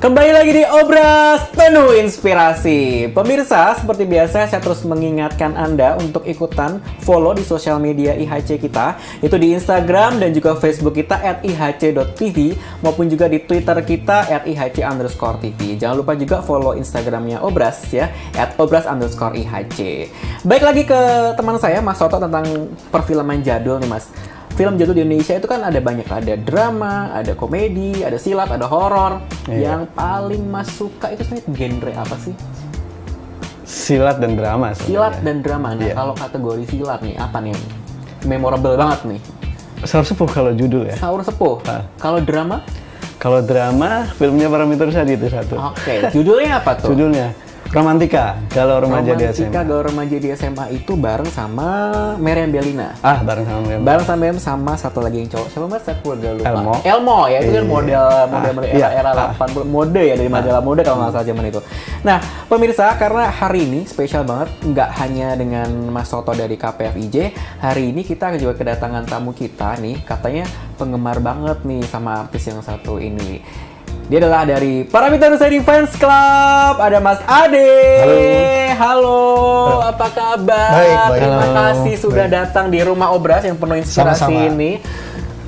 Kembali lagi di Obras Penuh Inspirasi. Pemirsa, seperti biasa saya terus mengingatkan Anda untuk ikutan follow di sosial media IHC kita, itu di Instagram dan juga Facebook kita @ihc.tv maupun juga di Twitter kita @ihc_tv. Jangan lupa juga follow Instagramnya Obras ya, @obras_ihc. Baik, lagi ke teman saya Mas Soto tentang perfilman jadul nih Mas. Film jadul di Indonesia itu kan ada banyak, ada drama, ada komedi, ada silat, ada horor. Yang paling Mas suka itu sebenarnya genre apa sih? Silat dan drama sebenarnya. Silat dan drama. Nah, kalau kategori silat nih, apa nih? Memorable banget nih. Saur Sepuh kalau judul ya. Saur Sepuh. Kalau drama? Kalau drama, filmnya Paramitha Rusady itu satu. Oke, judulnya apa tuh? Judulnya Romantika, Galau Remaja di SMA. Romantika, Galau Remaja di SMA itu bareng sama Meriam Bellina. Bareng sama Meriam. Bareng sama Meriam sama satu lagi yang cowok. Siapa Mas? Aku udah lupa. Elmo. Ya, itu kan model era 80 mode ya, dari majalah mode kalau nggak salah zaman itu. Nah, pemirsa, karena hari ini spesial banget, nggak hanya dengan Mas Soto dari KPFIJ, hari ini kita juga kedatangan tamu kita nih, katanya penggemar banget nih sama artis yang satu ini. Dia adalah dari Paramitha Rusady Fans Club. Ada Mas Ade. Halo. Apa kabar? Baik. Terima kasih sudah datang di rumah Obras yang penuh inspirasi. Sama-sama. Ini.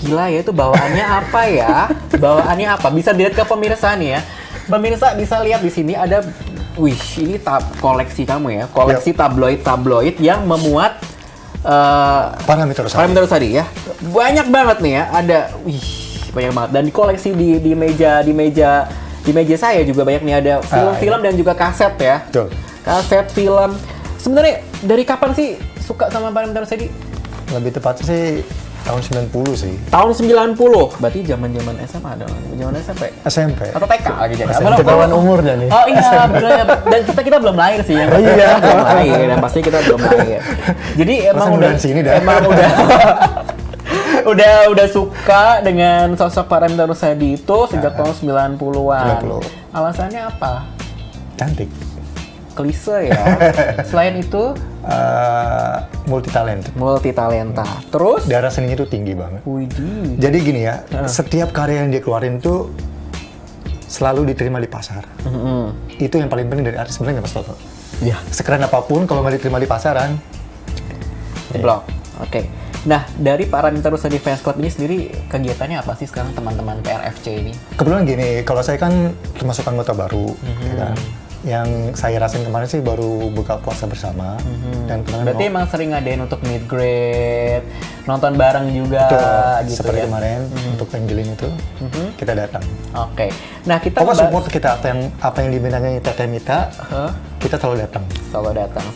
Gila ya, itu bawaannya apa ya? Bawaannya apa? Bisa dilihat ke pemirsa nih ya. Pemirsa bisa lihat di sini ada, wih, ini koleksi kamu ya. Koleksi tabloid yang memuat Paramitha Rusady ya. Banyak banget nih ya. Ada, banyak banget, dan di koleksi di meja saya juga banyak nih, ada film-film dan juga kaset ya. Betul. Kaset film. Sebenarnya dari kapan sih suka sama Paramitha Rusady? Lebih tepatnya sih tahun 90 sih. Tahun 90. Berarti zaman-zaman SMA dong. Zaman SMP. SMP. Atau TK lagi jadi. Ketahuan umurnya nih. Oh iya, benar. Dan kita belum lahir sih ya. Iya, belum lahir, dan pasti kita belum lahir. Jadi emang udah suka dengan sosok Paramitha Rusady itu sejak tahun 90-an. 90. Alasannya apa? Cantik. Klise ya. Selain itu, multitalenta. Terus? Darah seninya itu tinggi banget. Widih. Jadi gini ya, setiap karya yang dia keluarin tuh selalu diterima di pasar. Itu yang paling penting dari artis sebenarnya, Mas Toto. Iya. Sekeren apapun, kalau nggak diterima di pasaran, Blok. Oke. Nah, dari Paramitha Rusady Fans Club ini sendiri, kegiatannya apa sih sekarang teman-teman PRFC ini? kebetulan gini, kalau saya kan termasuk anggota baru, ya kan? Yang saya rasain kemarin sih baru buka puasa bersama. Dan kemarin Berarti emang sering ngadain untuk meet greet, nonton bareng juga gitu seperti ya? kemarin untuk Angelin itu, kita datang. Oke. Nah, kita Pokoknya support kita, apa yang dibintangi Teteh Mita, kita selalu datang.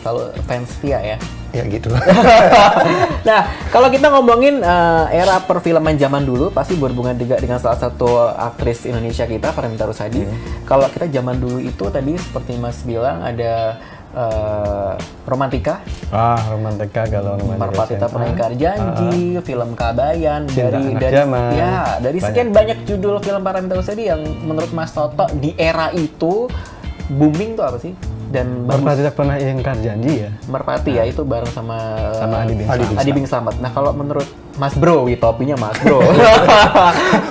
selalu fans setia ya. Ya gitu. Nah, kalau kita ngomongin era perfilman zaman dulu, pasti berhubungan juga dengan salah satu aktris Indonesia kita, Paramitha Rusady. Kalau kita zaman dulu itu tadi seperti Mas bilang ada Romantika. Romantika, Galau Remaja di Merpatita SMA. Perningkar Janji, film Kabayan, dari sekian banyak judul film Paramitha Rusady yang menurut Mas Toto di era itu booming tuh apa sih? Dan Merpatita Perningkar Janji ya. Merpati ya, itu bareng sama Adi Bing Slamet. Nah, kalau menurut Mas Bro, topinya Mas Bro.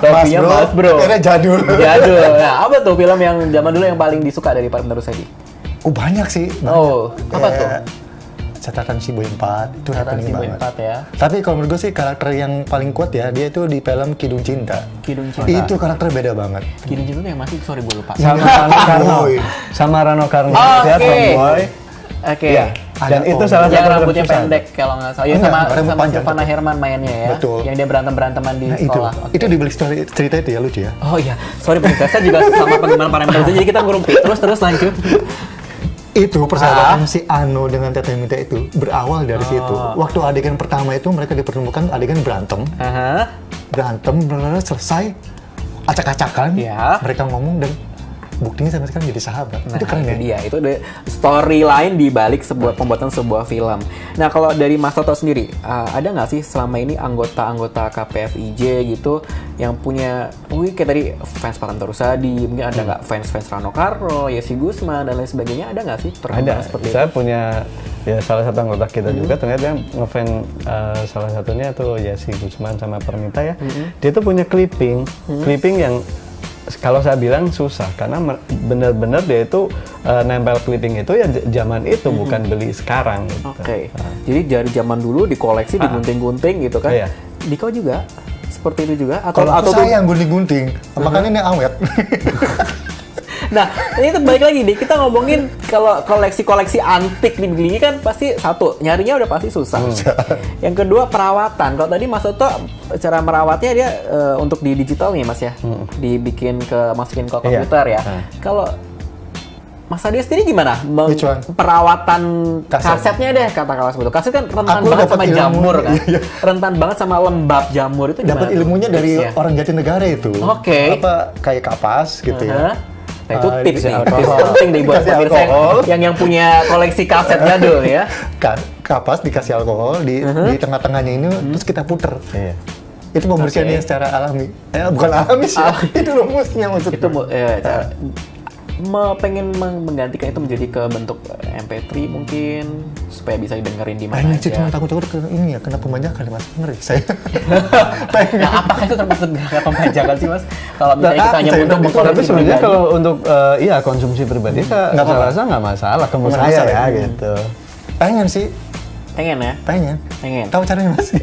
Topinya Mas Bro. Akhirnya jadul. Nah, apa tuh film yang zaman dulu yang paling disuka dari Paramitha Rusady? Banyak sih. Apa tuh? Catatan Si Boy 4, itu Catatan happening Si Boy banget. 4 ya. Tapi kalau menurut gue sih karakter yang paling kuat ya, dia itu di film Kidung Cinta. Kidung Cinta. Itu karakter beda banget. Kidung Cinta tuh yang masih, sorry gue lupa. Sama Rano Karno. Sama Rano Karno. Dia tomboy. Oke. Iya. Dan itu salah Yang satu rambutnya keputusan. pendek kalau nggak salah. Ya, Enggak, rambut sama panjang. Silvana Herman mainnya ya. Betul. Yang dia berantem-beranteman di sekolah. Itu di balik cerita itu ya, lucu ya. Oh iya, sorry pemirsa, saya juga sama penggemar Paramitha Rusady, jadi kita ngurumpi. Terus lanjut. Itu persahabatan si Ano dengan Teteh Mita itu berawal dari situ. Waktu adegan pertama itu mereka dipertemukan adegan berantem. Benar-benar selesai, acak-acakan. Iya. Mereka ngomong dan buktinya sampai sekarang jadi sahabat. Nah, itu keren ya. Dia itu ada storyline di balik pembuatan sebuah film. Nah, kalau dari Mas Toto sendiri, ada nggak sih selama ini anggota-anggota KPFIJ gitu yang punya, kayak tadi fans Paramitha Rusady, mungkin ada nggak fans Rano Karno, Yesi Gusman dan lain sebagainya, ada nggak sih? Ada. Saya punya ya salah satu anggota kita juga ternyata yang ngefans salah satunya tuh Yesi Gusman sama Paramitha ya. Dia tuh punya clipping yang kalau saya bilang susah karena benar-benar dia itu nempel clipping itu ya zaman itu bukan beli sekarang gitu. Oke. Jadi dari zaman dulu dikoleksi, digunting-gunting gitu kan. Iya. Diko juga seperti itu juga atau Kalau aku saya yang gunting-gunting, makanya ini awet. Nah, ini tuh balik lagi nih, kita ngomongin kalau koleksi-koleksi antik dibeli kan pasti satu, nyarinya udah pasti susah. Yang kedua perawatan. Kalau tadi Mas Oto cara merawatnya dia untuk di digital nih Mas ya, masukin ke komputer ya. Kalau Mas Adi sendiri gimana? Perawatan kasetnya deh katakanlah seperti itu. Kaset kan rentan banget sama jamur kan. Rentan banget sama lembab jamur itu gimana? Dapat ilmunya dari orang Jatinegara itu. Oke. Apa kayak kapas gitu ya. Nah itu tips nih, tips penting nih buat pemirsa yang punya koleksi kaset jadul ya. Kapas dikasih alkohol di tengah-tengahnya ini, terus kita puter. Itu pembersihannya secara alami. Bukan alami sih, itu rumusnya maksudnya. Itu pengen menggantikan itu menjadi ke bentuk MP3 mungkin supaya bisa didengerin di mana aja. Cuma takut-takut ini ya kena pembajakan Mas. Ngeri saya. Nah, apakah itu termasuk pembajakan sih Mas? Kalau misalnya kita hanya untuk mengkoleksi. Tapi sebenarnya kalau untuk konsumsi pribadi saya rasa nggak masalah ke saya ya gitu. Pengen sih. Pengen ya? Pengen. Tahu caranya Mas?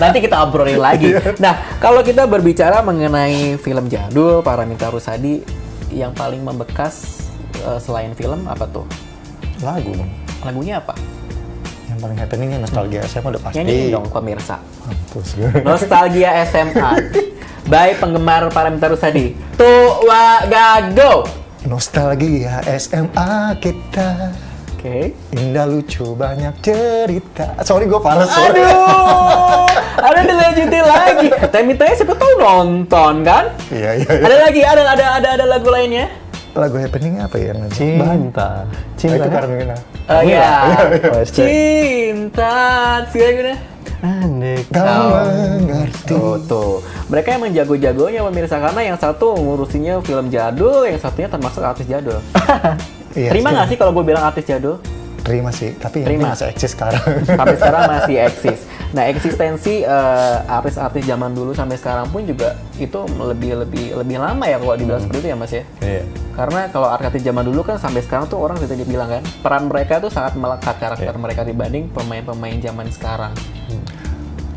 Nanti kita obrolin lagi. Nah, kalau kita berbicara mengenai film jadul Paramitha Rusady, yang paling membekas selain film apa tuh? Lagu. Lagunya apa? Yang paling happeningnya Nostalgia SMA udah pasti. Nyanyiin dong pemirsa. Nostalgia SMA by penggemar Paramitha Rusady. Tua Gago. Nostalgia SMA kita. Oke. Indah lucu banyak cerita. Sorry gue fals. Aduh. Ada dilanjutin lagi. Temitanya siapa tahu nonton kan? Iya. Ada lagi, ada lagu lainnya? Lagu happeningnya apa ya? Cinta. Itu karena Oh iya. Cinta. Gimana? Andai kau mengerti. Tuh. Mereka emang jago-jagonya pemirsa karena yang satu ngurusinya film jadul, yang satunya termasuk artis jadul. Iya, terima nggak sih kalau gue bilang artis jadul? Terima sih, tapi ini masih eksis sekarang. Sampai sekarang masih eksis. Nah, eksistensi artis-artis zaman dulu sampai sekarang pun juga itu lebih lama ya kalau dibilang seperti itu ya Mas ya. Iya. Karena kalau artis zaman dulu kan sampai sekarang tuh orang sudah dibilang kan peran mereka tuh sangat melekat karakter mereka dibanding pemain-pemain zaman sekarang.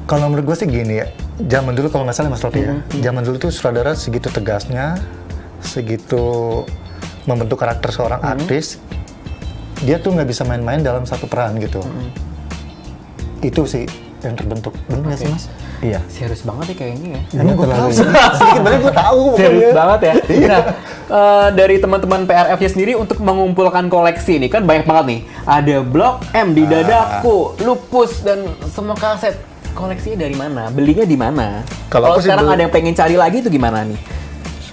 Kalau menurut gue sih gini ya, zaman dulu kalau nggak salah Mas Roti ya, zaman dulu tuh sutradara segitu tegasnya, segitu membentuk karakter seorang artis, dia tuh nggak bisa main-main dalam satu peran gitu. Itu sih yang terbentuk. Benar nggak sih Mas? Iya. Serius banget ya kayaknya ya. Ini gue tahu sedikit banget gue tahu. Serius banget ya. Nah, dari teman-teman PRF-nya sendiri untuk mengumpulkan koleksi ini kan banyak banget nih. Ada Blok M di dadaku, Lupus dan semua kaset. Koleksinya dari mana? Belinya di mana? Kalau sekarang ada yang pengen cari lagi itu gimana nih?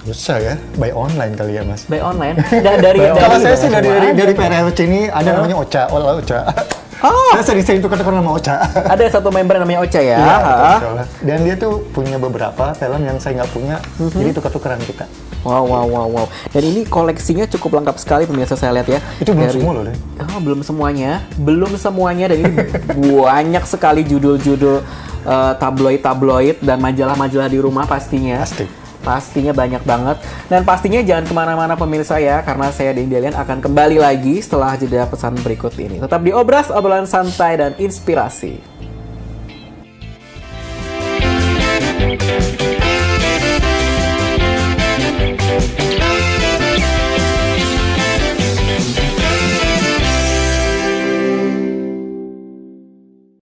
Susah ya, buy online kali ya Mas. Buy online? dari kalau saya sih dari PRFC ini ada namanya Ocha, Ocha. Saya sering tukar-tukar nama Ocha. Ada satu member namanya Ocha ya? Iya, dan dia tuh punya beberapa film yang saya nggak punya, jadi tukar-tukaran kita. Wow. Dan ini koleksinya cukup lengkap sekali pemirsa saya lihat ya. Itu belum semua loh deh. Oh, belum semuanya dan ini banyak sekali judul-judul tabloid dan majalah-majalah di rumah pastinya. Pastinya banyak banget. Dan pastinya jangan kemana-mana pemirsa ya, karena saya dan Delian akan kembali lagi setelah jeda pesan berikut ini. Tetap di Obras, obrolan santai dan inspirasi.